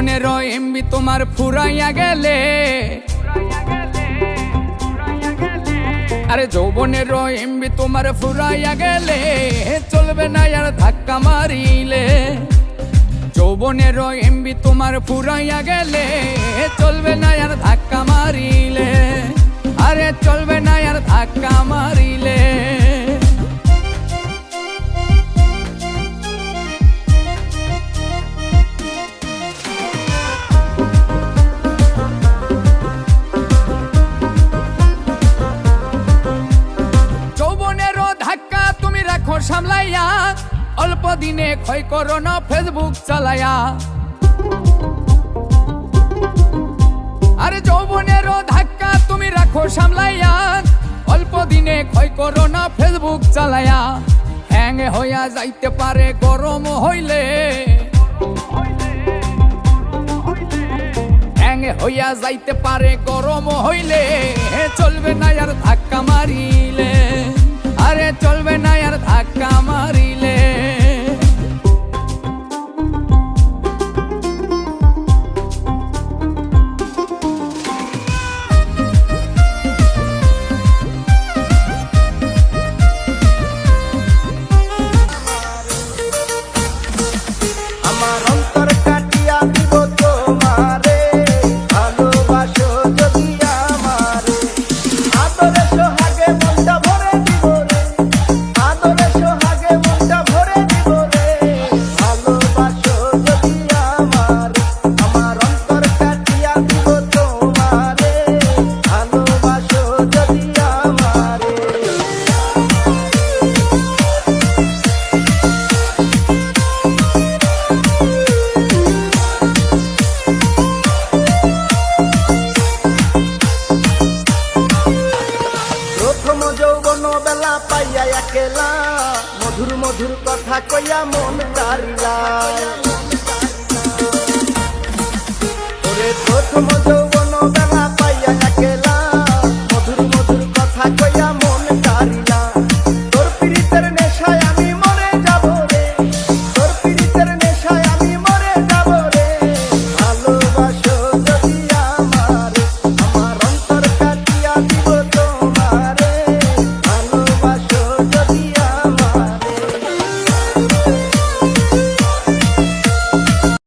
যৌবনের এমবি তোমার ফুরাইয়া গেলে, আরে যৌবনের এমবি তোমার ফুরাইয়া গেলে চলবে না আর ধাক্কা মারিলে। যৌবনের এমবি তোমার ফুরাইয়া গেলে চলবে না আর ধাক্কা মারিলে, আরে চলবে না আর ধাক্কা মারিলে। সামলাইয়া অল্প দিনে ক্ষয় করো না ফেসবুক চালাইয়া, আরে যৌবনেরও ধাক্কা তুমি রাখো সামলাইয়া অল্প দিনে ক্ষয় করো না ফেসবুক চালাইয়া। হ্যাং হইয়া যাইতে পারে গরম হইলে, হ্যাং হইয়া যাইতে পারে গরম হইলে চলবে না আর ধাক্কা মারিলে, আরে চলবে না আর ধাক্কা মারিলে। আমার অন্তর কাটিয়া দিব তোমারে, ভালোবাসো যদি আমারে, আদরে সোহাগে মনটা ভরে দিব রে, আদরে সোহাগে মনটা ভরে দিব রে, ভালোবাসো যদি আমারে। আমার অন্তর কাটিয়া দিব তোমারে, ভালোবাসো যদি আমারে। প্রথম যৌবন বেলা পাইয়া একেলা, মধুর মধুর কথা কইয়া মন তারিলা। ওরে প্রথম